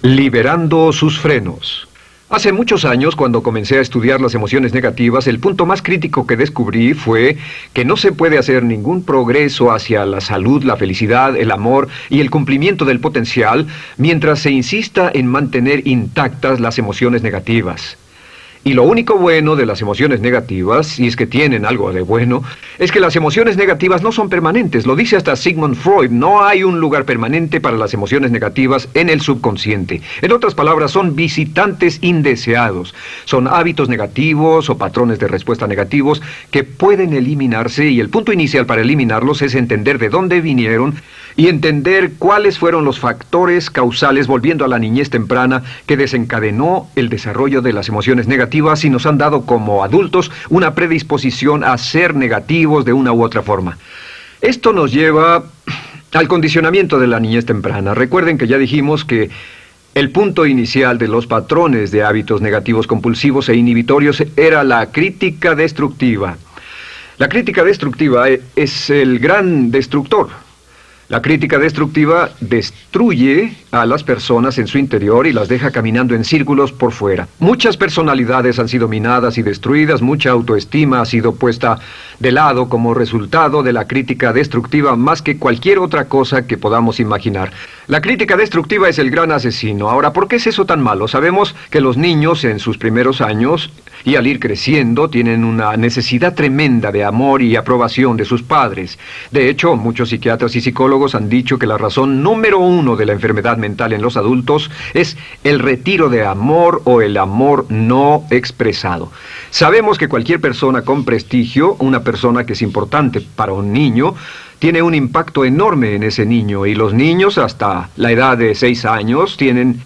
Liberando sus frenos. Hace muchos años, cuando comencé a estudiar las emociones negativas, el punto más crítico que descubrí fue que no se puede hacer ningún progreso hacia la salud, la felicidad, el amor y el cumplimiento del potencial mientras se insista en mantener intactas las emociones negativas. Y lo único bueno de las emociones negativas, si es que tienen algo de bueno, es que las emociones negativas no son permanentes. Lo dice hasta Sigmund Freud, no hay un lugar permanente para las emociones negativas en el subconsciente. En otras palabras, son visitantes indeseados. Son hábitos negativos o patrones de respuesta negativos que pueden eliminarse, y el punto inicial para eliminarlos es entender de dónde vinieron y entender cuáles fueron los factores causales, volviendo a la niñez temprana, que desencadenó el desarrollo de las emociones negativas y nos han dado como adultos una predisposición a ser negativos de una u otra forma. Esto nos lleva al condicionamiento de la niñez temprana. Recuerden que ya dijimos que el punto inicial de los patrones de hábitos negativos compulsivos e inhibitorios era la crítica destructiva. La crítica destructiva es el gran destructor. La crítica destructiva destruye a las personas en su interior y las deja caminando en círculos por fuera. Muchas personalidades han sido minadas y destruidas, mucha autoestima ha sido puesta de lado como resultado de la crítica destructiva más que cualquier otra cosa que podamos imaginar. La crítica destructiva es el gran asesino. Ahora, ¿por qué es eso tan malo? Sabemos que los niños en sus primeros años y al ir creciendo tienen una necesidad tremenda de amor y aprobación de sus padres. De hecho, muchos psiquiatras y psicólogos han dicho que la razón número uno de la enfermedad mental en los adultos es el retiro de amor o el amor no expresado. Sabemos que cualquier persona con prestigio, una persona que es importante para un niño, tiene un impacto enorme en ese niño, y los niños hasta la edad de 6 años tienen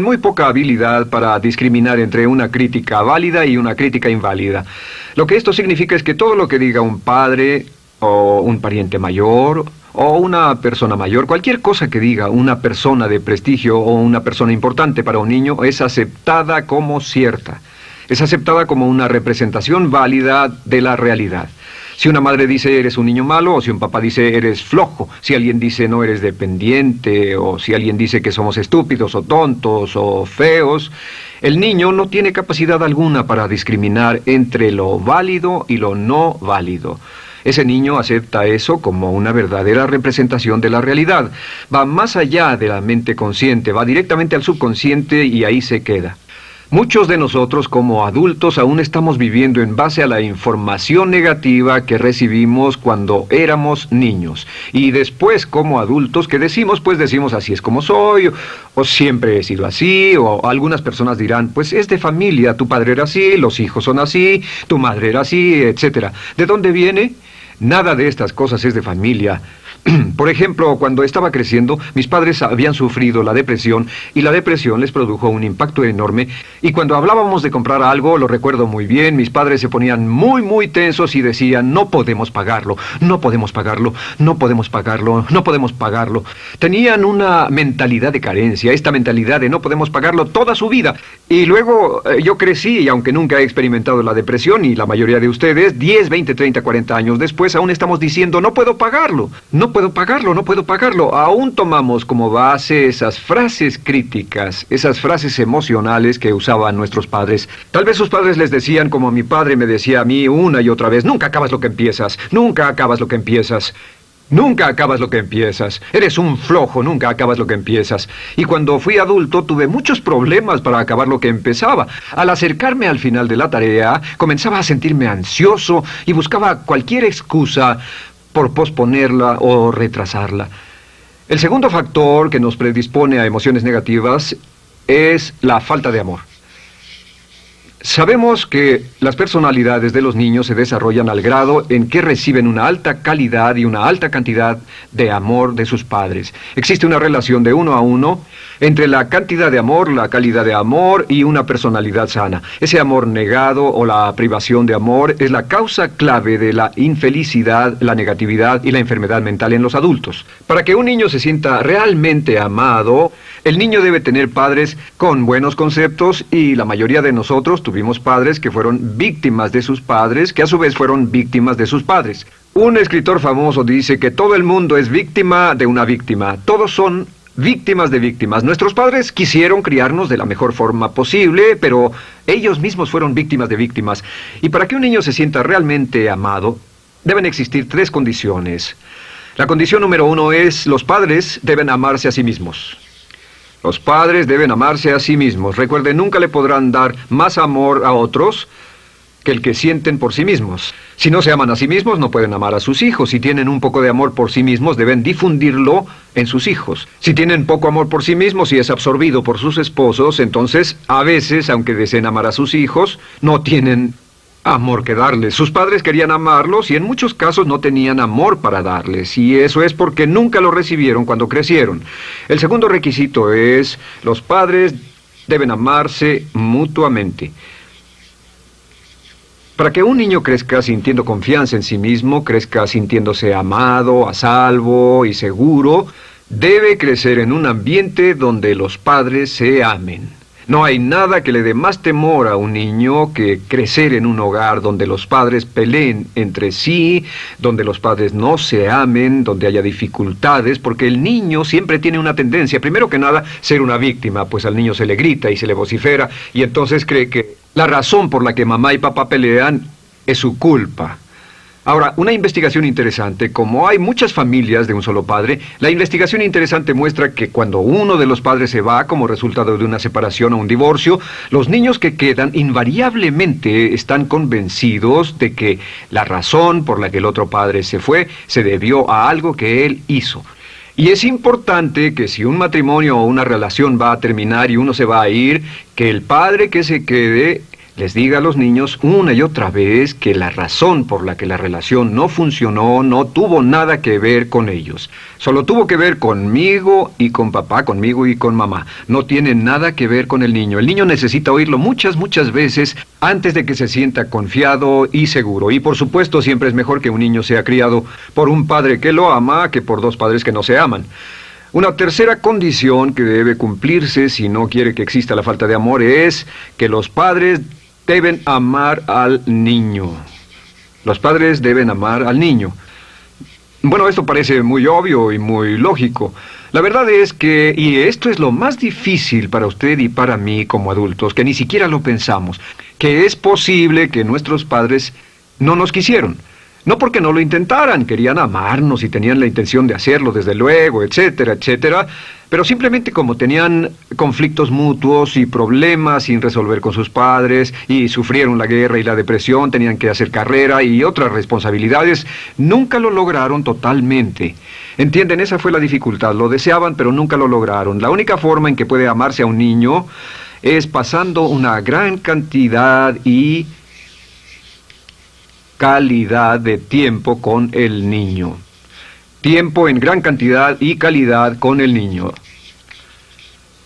muy poca habilidad para discriminar entre una crítica válida y una crítica inválida. Lo que esto significa es que todo lo que diga un padre o un pariente mayor o una persona mayor, cualquier cosa que diga una persona de prestigio o una persona importante para un niño es aceptada como cierta. Es aceptada como una representación válida de la realidad. Si una madre dice eres un niño malo, o si un papá dice eres flojo, si alguien dice no eres dependiente, o si alguien dice que somos estúpidos o tontos o feos, el niño no tiene capacidad alguna para discriminar entre lo válido y lo no válido. Ese niño acepta eso como una verdadera representación de la realidad. Va más allá de la mente consciente, va directamente al subconsciente y ahí se queda. Muchos de nosotros como adultos aún estamos viviendo en base a la información negativa que recibimos cuando éramos niños. Y después como adultos, ¿qué decimos? Pues decimos así es como soy, o siempre he sido así, o algunas personas dirán, pues es de familia, tu padre era así, los hijos son así, tu madre era así, etc. ¿De dónde viene? Nada de estas cosas es de familia. Por ejemplo, cuando estaba creciendo, mis padres habían sufrido la depresión y la depresión les produjo un impacto enorme. Y cuando hablábamos de comprar algo, lo recuerdo muy bien, mis padres se ponían muy tensos y decían, no podemos pagarlo, no podemos pagarlo, no podemos pagarlo, no podemos pagarlo. Tenían una mentalidad de carencia, esta mentalidad de no podemos pagarlo toda su vida. Y luego yo crecí y aunque nunca he experimentado la depresión, y la mayoría de ustedes, 10, 20, 30, 40 años después, aún estamos diciendo, no puedo pagarlo, no puedo pagarlo, no puedo pagarlo. Aún tomamos como base esas frases críticas, esas frases emocionales que usaban nuestros padres. Tal vez sus padres les decían como mi padre me decía a mí una y otra vez, nunca acabas lo que empiezas, nunca acabas lo que empiezas. Nunca acabas lo que empiezas. Eres un flojo, nunca acabas lo que empiezas. Y cuando fui adulto tuve muchos problemas para acabar lo que empezaba. Al acercarme al final de la tarea, comenzaba a sentirme ansioso y buscaba cualquier excusa por posponerla o retrasarla. El segundo factor que nos predispone a emociones negativas es la falta de amor. Sabemos que las personalidades de los niños se desarrollan al grado en que reciben una alta calidad y una alta cantidad de amor de sus padres. Existe una relación de 1 a 1 entre la cantidad de amor, la calidad de amor y una personalidad sana. Ese amor negado o la privación de amor es la causa clave de la infelicidad, la negatividad y la enfermedad mental en los adultos. Para que un niño se sienta realmente amado, el niño debe tener padres con buenos conceptos, y la mayoría de nosotros tuvimos padres que fueron víctimas de sus padres, que a su vez fueron víctimas de sus padres. Un escritor famoso dice que todo el mundo es víctima de una víctima. Todos son víctimas de víctimas. Nuestros padres quisieron criarnos de la mejor forma posible, pero ellos mismos fueron víctimas de víctimas. Y para que un niño se sienta realmente amado, deben existir 3 condiciones. La condición número 1 es: los padres deben amarse a sí mismos. Los padres deben amarse a sí mismos. Recuerden, nunca le podrán dar más amor a otros que el que sienten por sí mismos. Si no se aman a sí mismos, no pueden amar a sus hijos. Si tienen un poco de amor por sí mismos, deben difundirlo en sus hijos. Si tienen poco amor por sí mismos y es absorbido por sus esposos, entonces, a veces, aunque deseen amar a sus hijos, no tienen amor que darles. Sus padres querían amarlos y en muchos casos no tenían amor para darles. Y eso es porque nunca lo recibieron cuando crecieron. El segundo requisito es: los padres deben amarse mutuamente. Para que un niño crezca sintiendo confianza en sí mismo, crezca sintiéndose amado, a salvo y seguro, debe crecer en un ambiente donde los padres se amen. No hay nada que le dé más temor a un niño que crecer en un hogar donde los padres peleen entre sí, donde los padres no se amen, donde haya dificultades, porque el niño siempre tiene una tendencia, primero que nada, ser una víctima, pues al niño se le grita y se le vocifera, y entonces cree que la razón por la que mamá y papá pelean es su culpa. Ahora, una investigación interesante: como hay muchas familias de un solo padre, la investigación interesante muestra que cuando uno de los padres se va como resultado de una separación o un divorcio, los niños que quedan invariablemente están convencidos de que la razón por la que el otro padre se fue se debió a algo que él hizo. Y es importante que si un matrimonio o una relación va a terminar y uno se va a ir, que el padre que se quede les diga a los niños una y otra vez que la razón por la que la relación no funcionó no tuvo nada que ver con ellos. Solo tuvo que ver conmigo y con papá, conmigo y con mamá. No tiene nada que ver con el niño. El niño necesita oírlo muchas veces antes de que se sienta confiado y seguro. Y por supuesto, siempre es mejor que un niño sea criado por un padre que lo ama que por 2 padres que no se aman. Una tercera condición que debe cumplirse si no quiere que exista la falta de amor es que los padres deben amar al niño. Los padres deben amar al niño. Bueno, esto parece muy obvio y muy lógico. La verdad es que, y esto es lo más difícil para usted y para mí como adultos, que ni siquiera lo pensamos, que es posible que nuestros padres no nos quisieron. No porque no lo intentaran, querían amarnos y tenían la intención de hacerlo, desde luego, etcétera, etcétera, pero simplemente como tenían conflictos mutuos y problemas sin resolver con sus padres, y sufrieron la guerra y la depresión, tenían que hacer carrera y otras responsabilidades, nunca lo lograron totalmente. ¿Entienden? Esa fue la dificultad. Lo deseaban, pero nunca lo lograron. La única forma en que puede amarse a un niño es pasando una gran cantidad y calidad de tiempo con el niño. Tiempo en gran cantidad y calidad con el niño.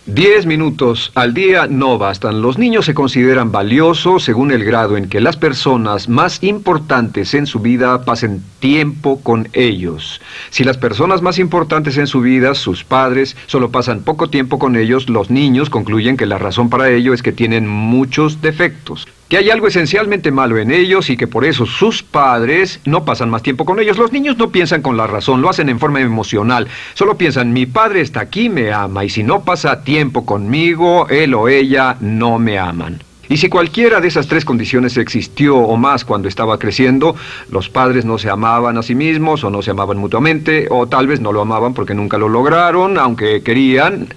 10 minutos al día no bastan. Los niños se consideran valiosos según el grado en que las personas más importantes en su vida pasen tiempo con ellos. Si las personas más importantes en su vida, sus padres, solo pasan poco tiempo con ellos, los niños concluyen que la razón para ello es que tienen muchos defectos, que hay algo esencialmente malo en ellos y que por eso sus padres no pasan más tiempo con ellos. Los niños no piensan con la razón, lo hacen en forma emocional. Solo piensan: mi padre está aquí, me ama, y si no pasa tiempo conmigo, él o ella no me aman. Y si cualquiera de esas 3 condiciones existió o más cuando estaba creciendo, los padres no se amaban a sí mismos, o no se amaban mutuamente, o tal vez no lo amaban porque nunca lo lograron, aunque querían,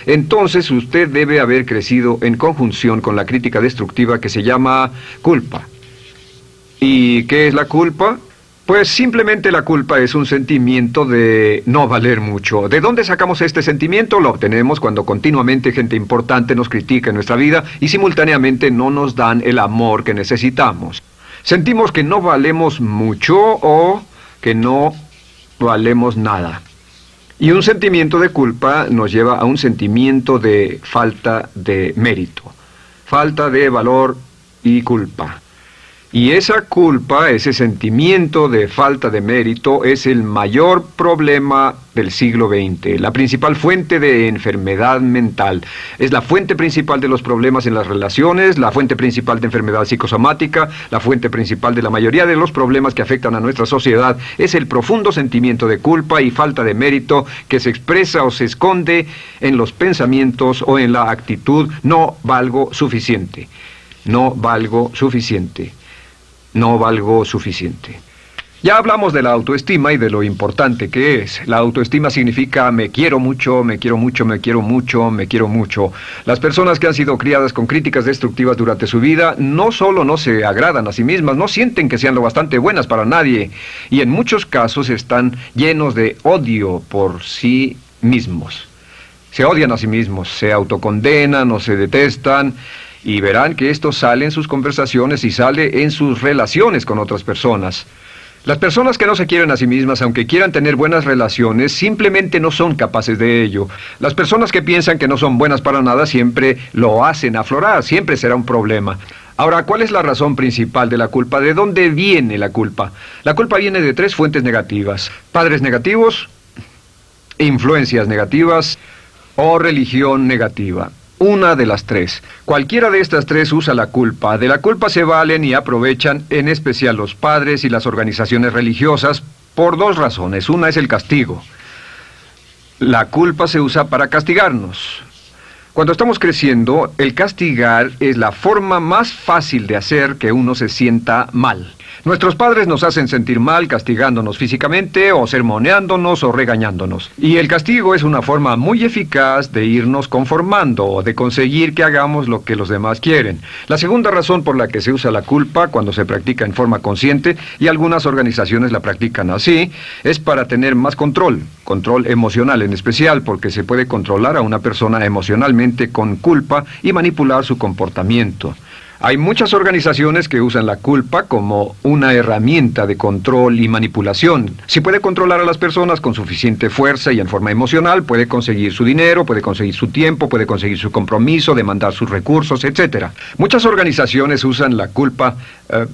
entonces usted debe haber crecido en conjunción con la crítica destructiva que se llama culpa. ¿Y qué es la culpa? Pues simplemente la culpa es un sentimiento de no valer mucho. ¿De dónde sacamos este sentimiento? Lo obtenemos cuando continuamente gente importante nos critica en nuestra vida y simultáneamente no nos dan el amor que necesitamos. Sentimos que no valemos mucho o que no valemos nada. Y un sentimiento de culpa nos lleva a un sentimiento de falta de mérito, falta de valor y culpa. Y esa culpa, ese sentimiento de falta de mérito, es el mayor problema del siglo XX, la principal fuente de enfermedad mental. Es la fuente principal de los problemas en las relaciones, la fuente principal de enfermedad psicosomática, la fuente principal de la mayoría de los problemas que afectan a nuestra sociedad. Es el profundo sentimiento de culpa y falta de mérito que se expresa o se esconde en los pensamientos o en la actitud: no valgo suficiente, no valgo suficiente. No valgo suficiente. Ya hablamos de la autoestima y de lo importante que es. La autoestima significa me quiero mucho, me quiero mucho, me quiero mucho, me quiero mucho. Las personas que han sido criadas con críticas destructivas durante su vida no solo no se agradan a sí mismas, no sienten que sean lo bastante buenas para nadie, y en muchos casos están llenos de odio por sí mismos. Se odian a sí mismos, se autocondenan o se detestan. Y verán que esto sale en sus conversaciones y sale en sus relaciones con otras personas. Las personas que no se quieren a sí mismas, aunque quieran tener buenas relaciones, simplemente no son capaces de ello. Las personas que piensan que no son buenas para nada siempre lo hacen aflorar, siempre será un problema. Ahora, ¿cuál es la razón principal de la culpa? ¿De dónde viene la culpa? La culpa viene de 3 fuentes negativas: padres negativos, influencias negativas o religión negativa. Una de las 3. Cualquiera de estas 3 usa la culpa. De la culpa se valen y aprovechan, en especial los padres y las organizaciones religiosas, por 2 razones. Una es el castigo. La culpa se usa para castigarnos. Cuando estamos creciendo, el castigar es la forma más fácil de hacer que uno se sienta mal. Nuestros padres nos hacen sentir mal castigándonos físicamente o sermoneándonos o regañándonos. Y el castigo es una forma muy eficaz de irnos conformando o de conseguir que hagamos lo que los demás quieren. La segunda razón por la que se usa la culpa cuando se practica en forma consciente, y algunas organizaciones la practican así, es para tener más control emocional en especial, porque se puede controlar a una persona emocionalmente con culpa y manipular su comportamiento. Hay muchas organizaciones que usan la culpa como una herramienta de control y manipulación. Si puede controlar a las personas con suficiente fuerza y en forma emocional, puede conseguir su dinero, puede conseguir su tiempo, puede conseguir su compromiso, demandar sus recursos, etc. Muchas organizaciones usan la culpa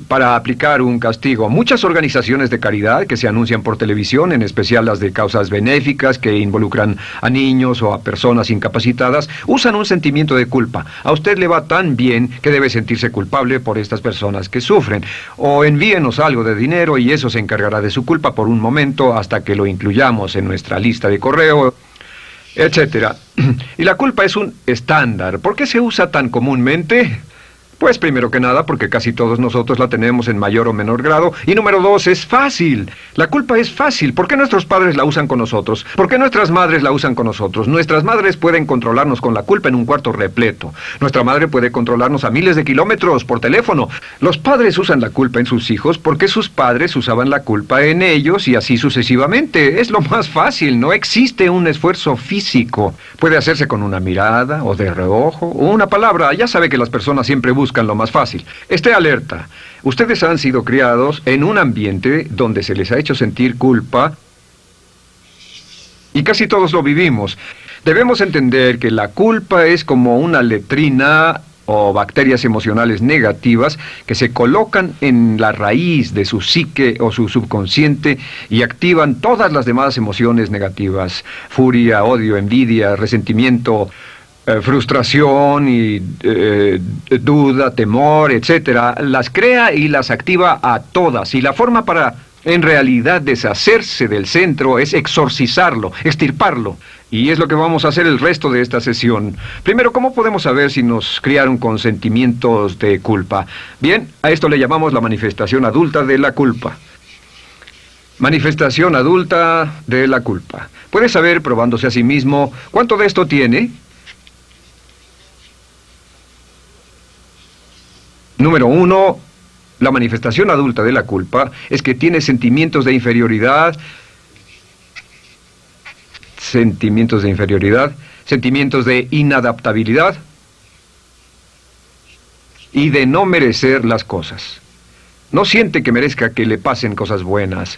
para aplicar un castigo. Muchas organizaciones de caridad que se anuncian por televisión, en especial las de causas benéficas que involucran a niños o a personas incapacitadas, usan un sentimiento de culpa. A usted le va tan bien que debe sentirse culpable por estas personas que sufren. O envíenos algo de dinero y eso se encargará de su culpa por un momento hasta que lo incluyamos en nuestra lista de correo, etc. Y la culpa es un estándar. ¿Por qué se usa tan comúnmente? Pues primero que nada porque casi todos nosotros la tenemos en mayor o menor grado. Y número 2, es fácil. La culpa es fácil. ¿Por qué nuestros padres la usan con nosotros? ¿Por qué nuestras madres la usan con nosotros? Nuestras madres pueden controlarnos con la culpa en un cuarto repleto. Nuestra madre puede controlarnos a miles de kilómetros por teléfono. Los padres usan la culpa en sus hijos porque sus padres usaban la culpa en ellos y así sucesivamente. Es lo más fácil. No existe un esfuerzo físico. Puede hacerse con una mirada o de reojo o una palabra. Ya sabe que las personas siempre buscan lo más fácil. Esté alerta. Ustedes han sido criados en un ambiente donde se les ha hecho sentir culpa y casi todos lo vivimos. Debemos entender que la culpa es como una letrina o bacterias emocionales negativas que se colocan en la raíz de su psique o su subconsciente y activan todas las demás emociones negativas: furia, odio, envidia, resentimiento, frustración y duda, temor, etcétera. Las crea y las activa a todas. Y la forma para, en realidad, deshacerse del centro es exorcizarlo, extirparlo. Y es lo que vamos a hacer el resto de esta sesión. Primero, ¿cómo podemos saber si nos criaron con sentimientos de culpa? Bien, a esto le llamamos la manifestación adulta de la culpa. Manifestación adulta de la culpa. Puede saber, probándose a sí mismo, ¿cuánto de esto tiene? Número 1, la manifestación adulta de la culpa es que tiene sentimientos de inferioridad, sentimientos de inadaptabilidad y de no merecer las cosas. No siente que merezca que le pasen cosas buenas.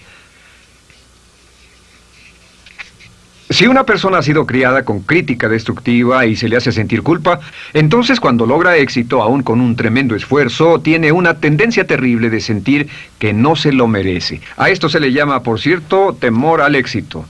Si una persona ha sido criada con crítica destructiva y se le hace sentir culpa, entonces cuando logra éxito, aún con un tremendo esfuerzo, tiene una tendencia terrible de sentir que no se lo merece. A esto se le llama, por cierto, temor al éxito.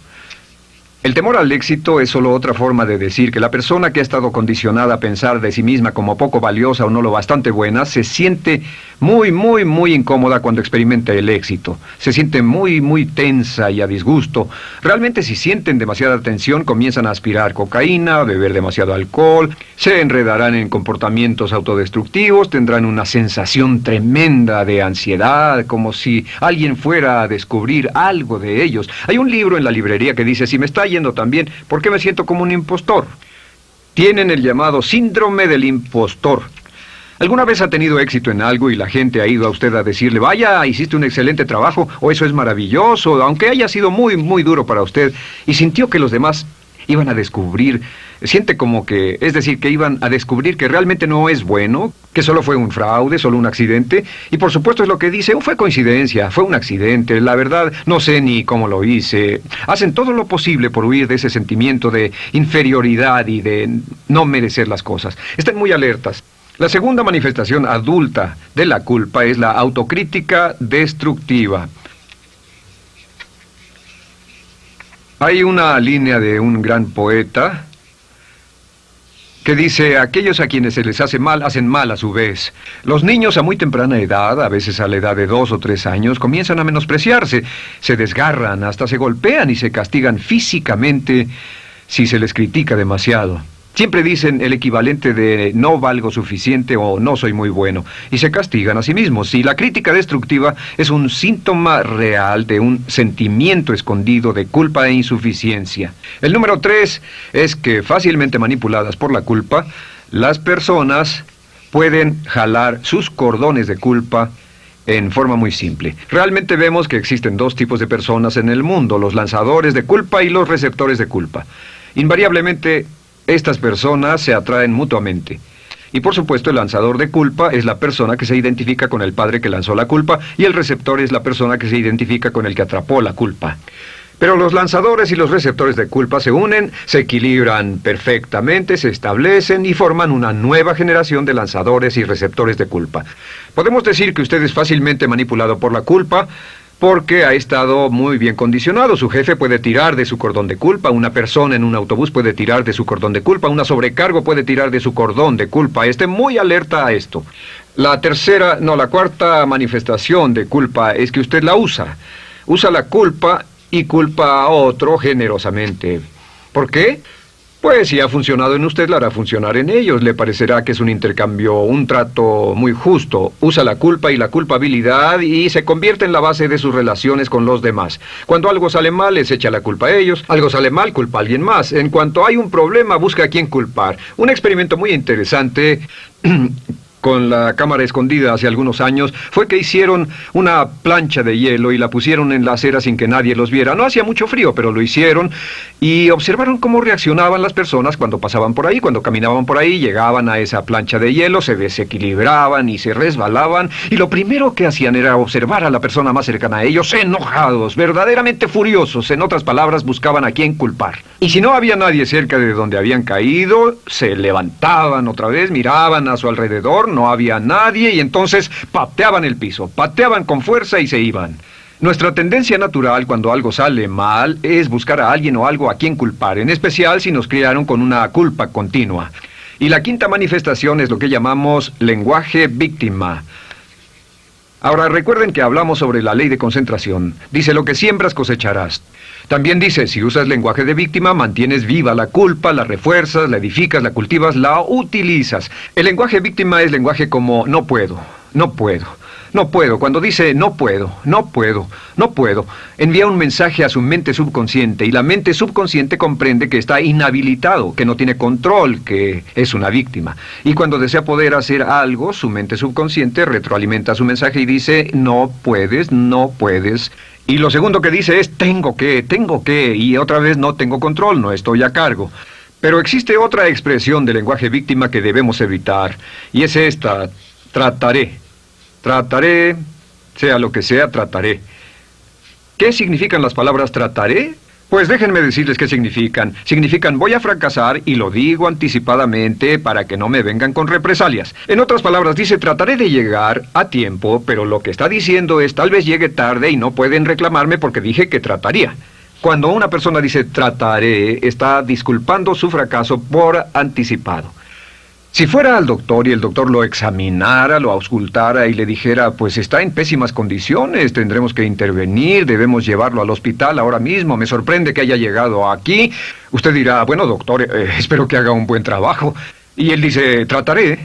El temor al éxito es solo otra forma de decir que la persona que ha estado condicionada a pensar de sí misma como poco valiosa o no lo bastante buena, se siente muy incómoda cuando experimenta el éxito. Se siente muy tensa y a disgusto. Realmente si sienten demasiada tensión, comienzan a aspirar cocaína, a beber demasiado alcohol, se enredarán en comportamientos autodestructivos, tendrán una sensación tremenda de ansiedad, como si alguien fuera a descubrir algo de ellos. Hay un libro en la librería que dice, si me está yendo tan bien, ¿por qué me siento como un impostor? Tienen el llamado síndrome del impostor. ¿Alguna vez ha tenido éxito en algo y la gente ha ido a usted a decirle, vaya, hiciste un excelente trabajo, o eso es maravilloso, aunque haya sido muy duro para usted, y sintió que los demás iban a descubrir, siente como que, es decir, que iban a descubrir que realmente no es bueno, que solo fue un fraude, solo un accidente, y por supuesto es lo que dice, fue coincidencia, fue un accidente, la verdad, no sé ni cómo lo hice. Hacen todo lo posible por huir de ese sentimiento de inferioridad y de no merecer las cosas. Estén muy alertas. La segunda manifestación adulta de la culpa es la autocrítica destructiva. Hay una línea de un gran poeta que dice, aquellos a quienes se les hace mal, hacen mal a su vez. Los niños a muy temprana edad, a veces a la edad de 2 o 3 años, comienzan a menospreciarse, se desgarran, hasta se golpean y se castigan físicamente si se les critica demasiado. Siempre dicen el equivalente de no valgo suficiente o no soy muy bueno, y se castigan a sí mismos. Y la crítica destructiva es un síntoma real de un sentimiento escondido de culpa e insuficiencia. El número 3 es que fácilmente manipuladas por la culpa, las personas pueden jalar sus cordones de culpa en forma muy simple. Realmente vemos que existen dos tipos de personas en el mundo, los lanzadores de culpa y los receptores de culpa. Invariablemente, estas personas se atraen mutuamente. Y por supuesto el lanzador de culpa es la persona que se identifica con el padre que lanzó la culpa y el receptor es la persona que se identifica con el que atrapó la culpa. Pero los lanzadores y los receptores de culpa se unen, se equilibran perfectamente, se establecen y forman una nueva generación de lanzadores y receptores de culpa. Podemos decir que usted es fácilmente manipulado por la culpa, porque ha estado muy bien condicionado. Su jefe puede tirar de su cordón de culpa, una persona en un autobús puede tirar de su cordón de culpa, una sobrecargo puede tirar de su cordón de culpa. Esté muy alerta a esto. La cuarta manifestación de culpa es que usted la usa. Usa la culpa y culpa a otro generosamente. ¿Por qué? Pues si ha funcionado en usted, la hará funcionar en ellos. Le parecerá que es un intercambio, un trato muy justo. Usa la culpa y la culpabilidad y se convierte en la base de sus relaciones con los demás. Cuando algo sale mal, les echa la culpa a ellos. Algo sale mal, culpa a alguien más. En cuanto hay un problema, busca a quién culpar. Un experimento muy interesante con la cámara escondida hace algunos años, fue que hicieron una plancha de hielo y la pusieron en la acera sin que nadie los viera. No hacía mucho frío, pero lo hicieron y observaron cómo reaccionaban las personas cuando pasaban por ahí, cuando caminaban por ahí, llegaban a esa plancha de hielo, se desequilibraban y se resbalaban, y lo primero que hacían era observar a la persona más cercana a ellos, enojados, verdaderamente furiosos. En otras palabras, buscaban a quién culpar. Y si no había nadie cerca de donde habían caído, se levantaban otra vez, miraban a su alrededor, no había nadie y entonces pateaban el piso, pateaban con fuerza y se iban. Nuestra tendencia natural cuando algo sale mal es buscar a alguien o algo a quien culpar, en especial si nos criaron con una culpa continua. Y la quinta manifestación es lo que llamamos lenguaje víctima. Ahora recuerden que hablamos sobre la ley de concentración. Dice, lo que siembras cosecharás. También dice, si usas lenguaje de víctima, mantienes viva la culpa, la refuerzas, la edificas, la cultivas, la utilizas. El lenguaje víctima es lenguaje como no puedo, no puedo, no puedo. Cuando dice no puedo, no puedo, no puedo, envía un mensaje a su mente subconsciente y la mente subconsciente comprende que está inhabilitado, que no tiene control, que es una víctima. Y cuando desea poder hacer algo, su mente subconsciente retroalimenta su mensaje y dice no puedes, no puedes. Y lo segundo que dice es tengo que, y otra vez no tengo control, no estoy a cargo. Pero existe otra expresión del lenguaje víctima que debemos evitar, y es esta, trataré. Trataré, sea lo que sea, trataré. ¿Qué significan las palabras trataré? Pues déjenme decirles qué significan. Significan voy a fracasar y lo digo anticipadamente para que no me vengan con represalias. En otras palabras, dice trataré de llegar a tiempo, pero lo que está diciendo es tal vez llegue tarde y no pueden reclamarme porque dije que trataría. Cuando una persona dice trataré, está disculpando su fracaso por anticipado. Si fuera al doctor y el doctor lo examinara, lo auscultara y le dijera, pues está en pésimas condiciones, tendremos que intervenir, debemos llevarlo al hospital ahora mismo, me sorprende que haya llegado aquí. Usted dirá, bueno doctor, espero que haga un buen trabajo. Y él dice, trataré.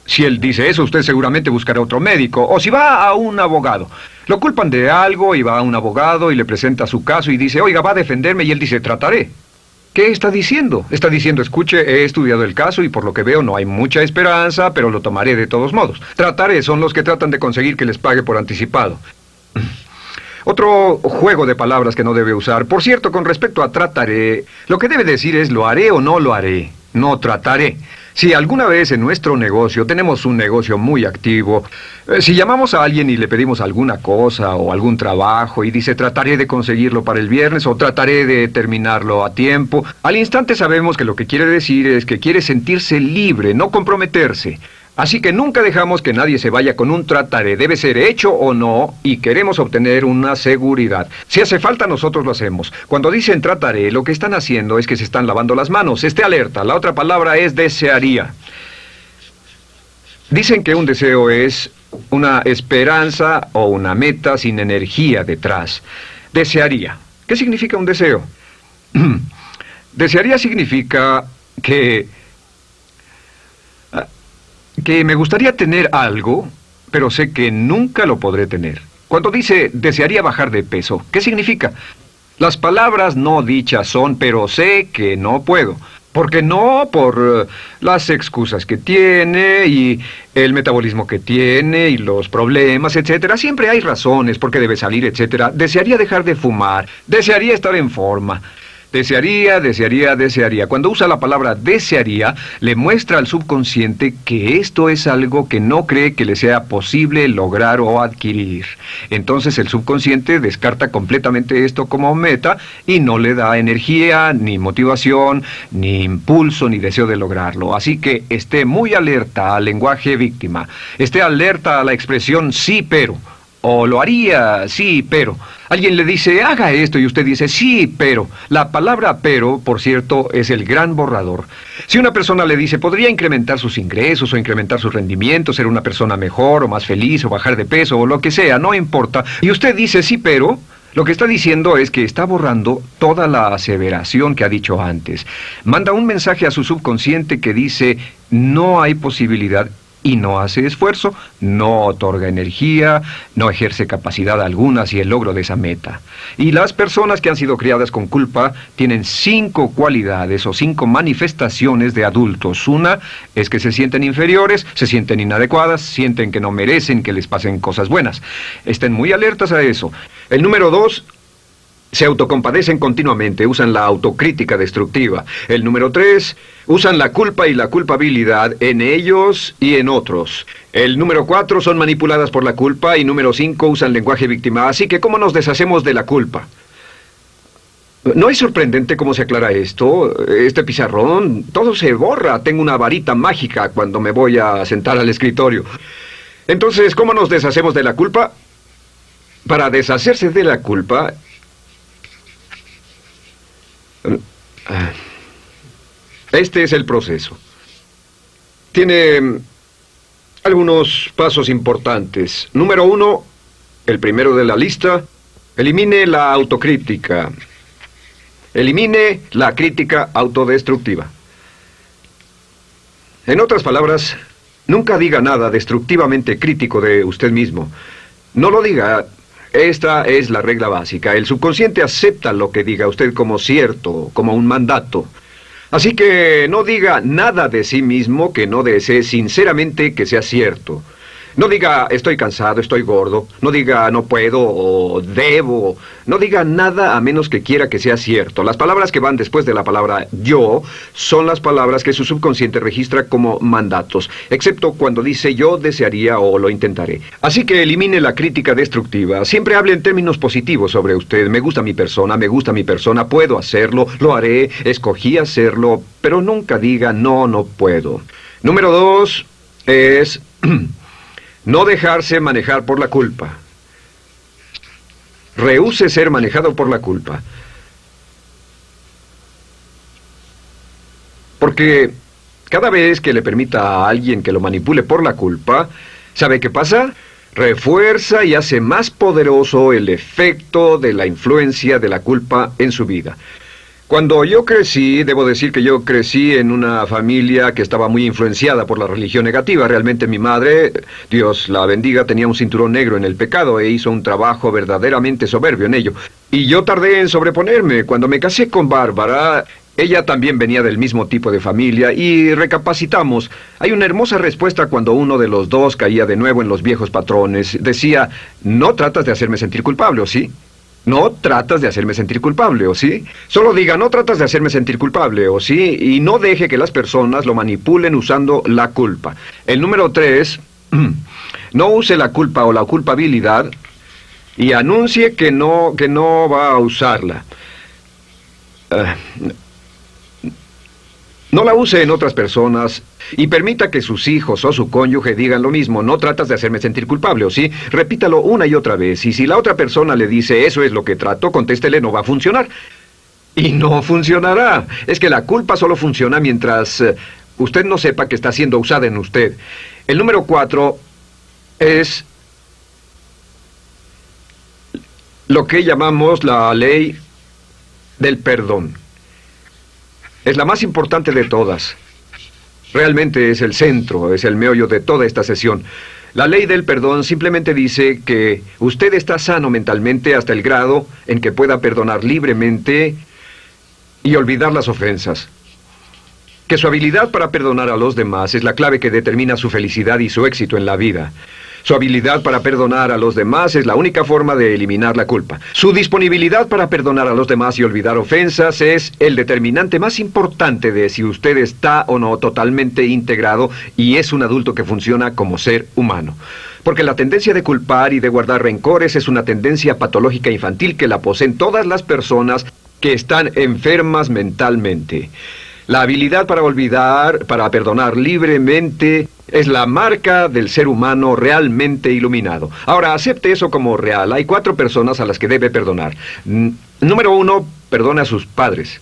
Si él dice eso, usted seguramente buscará otro médico. O si va a un abogado. Lo culpan de algo y va a un abogado y le presenta su caso y dice, oiga, va a defenderme, y él dice, trataré. ¿Qué está diciendo? Está diciendo, escuche, he estudiado el caso y por lo que veo no hay mucha esperanza, pero lo tomaré de todos modos. Trataré son los que tratan de conseguir que les pague por anticipado. Otro juego de palabras que no debe usar. Por cierto, con respecto a trataré, lo que debe decir es lo haré o no lo haré. No trataré. Si alguna vez en nuestro negocio, tenemos un negocio muy activo, si llamamos a alguien y le pedimos alguna cosa o algún trabajo y dice trataré de conseguirlo para el viernes o trataré de terminarlo a tiempo, al instante sabemos que lo que quiere decir es que quiere sentirse libre, no comprometerse. Así que nunca dejamos que nadie se vaya con un trataré, debe ser hecho o no, y queremos obtener una seguridad. Si hace falta, nosotros lo hacemos. Cuando dicen trataré, lo que están haciendo es que se están lavando las manos. Esté alerta, la otra palabra es desearía. Dicen que un deseo es una esperanza o una meta sin energía detrás. Desearía. ¿Qué significa un deseo? Desearía significa que me gustaría tener algo, pero sé que nunca lo podré tener. Cuando dice desearía bajar de peso, ¿qué significa? Las palabras no dichas son, pero sé que no puedo. ¿Por qué no? Por las excusas que tiene y el metabolismo que tiene y los problemas, etcétera. Siempre hay razones por qué debe salir, etcétera. Desearía dejar de fumar, desearía estar en forma. Desearía, desearía, desearía. Cuando usa la palabra desearía, le muestra al subconsciente que esto es algo que no cree que le sea posible lograr o adquirir. Entonces el subconsciente descarta completamente esto como meta y no le da energía, ni motivación, ni impulso, ni deseo de lograrlo. Así que esté muy alerta al lenguaje víctima. Esté alerta a la expresión sí, pero. O lo haría, sí, pero. Alguien le dice, haga esto, y usted dice, sí, pero. La palabra pero, por cierto, es el gran borrador. Si una persona le dice, podría incrementar sus ingresos o incrementar su rendimiento, ser una persona mejor o más feliz o bajar de peso o lo que sea, no importa. Y usted dice, sí, pero. Lo que está diciendo es que está borrando toda la aseveración que ha dicho antes. Manda un mensaje a su subconsciente que dice, no hay posibilidad. Y no hace esfuerzo, no otorga energía, no ejerce capacidad alguna hacia el logro de esa meta. Y las personas que han sido criadas con culpa tienen 5 cualidades o 5 manifestaciones de adultos. Una es que se sienten inferiores, se sienten inadecuadas, sienten que no merecen que les pasen cosas buenas. Estén muy alertas a eso. El número 2... se autocompadecen continuamente, usan la autocrítica destructiva. El número 3, usan la culpa y la culpabilidad en ellos y en otros. El número 4, son manipuladas por la culpa. Y número 5, usan lenguaje víctima. Así que, ¿cómo nos deshacemos de la culpa? ¿No es sorprendente cómo se aclara esto? Este pizarrón, todo se borra. Tengo una varita mágica cuando me voy a sentar al escritorio. Entonces, ¿cómo nos deshacemos de la culpa? Para deshacerse de la culpa... este es el proceso. Tiene algunos pasos importantes. Número 1, el primero de la lista, elimine la autocrítica. Elimine la crítica autodestructiva. En otras palabras, nunca diga nada destructivamente crítico de usted mismo. No lo diga. Esta es la regla básica. El subconsciente acepta lo que diga usted como cierto, como un mandato. Así que no diga nada de sí mismo que no desee sinceramente que sea cierto. No diga estoy cansado, estoy gordo. No diga no puedo o debo. No diga nada a menos que quiera que sea cierto. Las palabras que van después de la palabra yo son las palabras que su subconsciente registra como mandatos, excepto cuando dice yo desearía o lo intentaré. Así que elimine la crítica destructiva. Siempre hable en términos positivos sobre usted. Me gusta mi persona, puedo hacerlo, lo haré, escogí hacerlo, pero nunca diga no, no puedo. Número 2 es no dejarse manejar por la culpa. Rehúse ser manejado por la culpa. Porque cada vez que le permita a alguien que lo manipule por la culpa, ¿sabe qué pasa? Refuerza y hace más poderoso el efecto de la influencia de la culpa en su vida. Cuando yo crecí, debo decir que yo crecí en una familia que estaba muy influenciada por la religión negativa. Realmente mi madre, Dios la bendiga, tenía un cinturón negro en el pecado e hizo un trabajo verdaderamente soberbio en ello. Y yo tardé en sobreponerme. Cuando me casé con Bárbara, ella también venía del mismo tipo de familia y recapacitamos. Hay una hermosa respuesta cuando uno de los dos caía de nuevo en los viejos patrones. Decía, no tratas de hacerme sentir culpable, ¿o sí? No tratas de hacerme sentir culpable, ¿o sí? Solo diga, no tratas de hacerme sentir culpable, ¿o sí? Y no deje que las personas lo manipulen usando la culpa. El número 3, no use la culpa o la culpabilidad y anuncie que no va a usarla. No la use en otras personas y permita que sus hijos o su cónyuge digan lo mismo. No tratas de hacerme sentir culpable, ¿o sí? Repítalo una y otra vez. Y si la otra persona le dice eso es lo que trato, contéstele no va a funcionar. Y no funcionará. Es que la culpa solo funciona mientras usted no sepa que está siendo usada en usted. El número 4 es lo que llamamos la ley del perdón. Es la más importante de todas. Realmente es el centro, es el meollo de toda esta sesión. La ley del perdón simplemente dice que usted está sano mentalmente hasta el grado en que pueda perdonar libremente y olvidar las ofensas. Que su habilidad para perdonar a los demás es la clave que determina su felicidad y su éxito en la vida. Su habilidad para perdonar a los demás es la única forma de eliminar la culpa. Su disponibilidad para perdonar a los demás y olvidar ofensas es el determinante más importante de si usted está o no totalmente integrado y es un adulto que funciona como ser humano. Porque la tendencia de culpar y de guardar rencores es una tendencia patológica infantil que la poseen todas las personas que están enfermas mentalmente. La habilidad para olvidar, para perdonar libremente, es la marca del ser humano realmente iluminado. Ahora, acepte eso como real. Hay 4 personas a las que debe perdonar. Número 1, perdone a sus padres.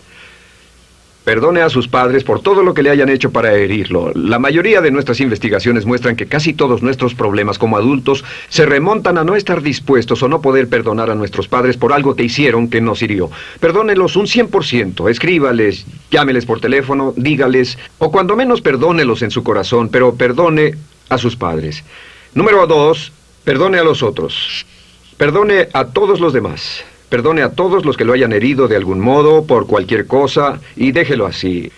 Perdone a sus padres por todo lo que le hayan hecho para herirlo. La mayoría de nuestras investigaciones muestran que casi todos nuestros problemas como adultos se remontan a no estar dispuestos o no poder perdonar a nuestros padres por algo que hicieron que nos hirió. Perdónelos un 100%, escríbales, llámeles por teléfono, dígales, o cuando menos perdónelos en su corazón, pero perdone a sus padres. Número 2, perdone a los otros. Perdone a todos los demás. Perdone a todos los que lo hayan herido de algún modo, por cualquier cosa, y déjelo así.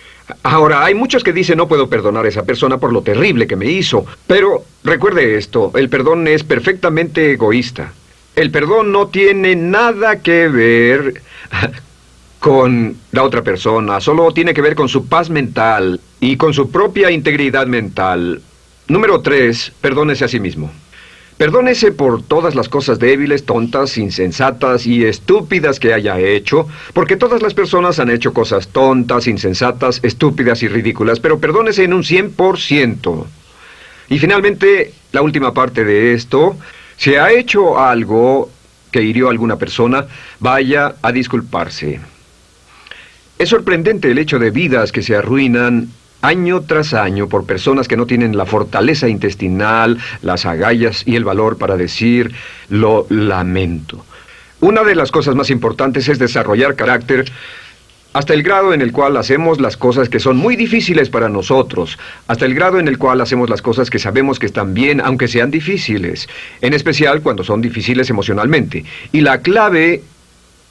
Ahora, hay muchos que dicen no puedo perdonar a esa persona por lo terrible que me hizo. Pero recuerde esto, el perdón es perfectamente egoísta. El perdón no tiene nada que ver con la otra persona, solo tiene que ver con su paz mental y con su propia integridad mental. Número 3, perdónese a sí mismo. Perdónese por todas las cosas débiles, tontas, insensatas y estúpidas que haya hecho, porque todas las personas han hecho cosas tontas, insensatas, estúpidas y ridículas, pero perdónese en un 100%. Y finalmente, la última parte de esto, si ha hecho algo que hirió a alguna persona, vaya a disculparse. Es sorprendente el hecho de vidas que se arruinan año tras año por personas que no tienen la fortaleza intestinal, las agallas y el valor para decir lo lamento. Una de las cosas más importantes es desarrollar carácter hasta el grado en el cual hacemos las cosas que son muy difíciles para nosotros, hasta el grado en el cual hacemos las cosas que sabemos que están bien, aunque sean difíciles, en especial cuando son difíciles emocionalmente. Y la clave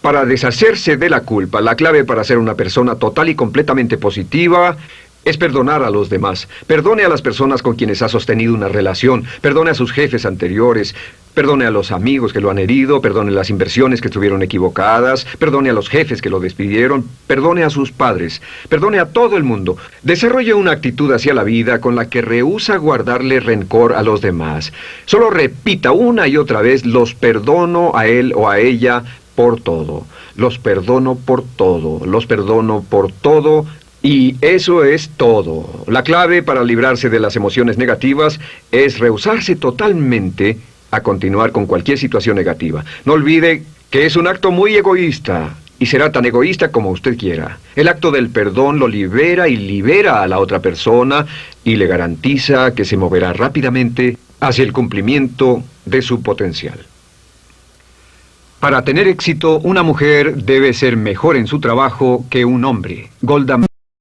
para deshacerse de la culpa, la clave para ser una persona total y completamente positiva, es perdonar a los demás. Perdone a las personas con quienes ha sostenido una relación. Perdone a sus jefes anteriores. Perdone a los amigos que lo han herido. Perdone las inversiones que estuvieron equivocadas. Perdone a los jefes que lo despidieron. Perdone a sus padres. Perdone a todo el mundo. Desarrolle una actitud hacia la vida con la que rehúsa guardarle rencor a los demás. Solo repita una y otra vez: los perdono a él o a ella por todo. Los perdono por todo. Los perdono por todo. Y eso es todo. La clave para librarse de las emociones negativas es rehusarse totalmente a continuar con cualquier situación negativa. No olvide que es un acto muy egoísta y será tan egoísta como usted quiera. El acto del perdón lo libera y libera a la otra persona y le garantiza que se moverá rápidamente hacia el cumplimiento de su potencial. Para tener éxito, una mujer debe ser mejor en su trabajo que un hombre. Golda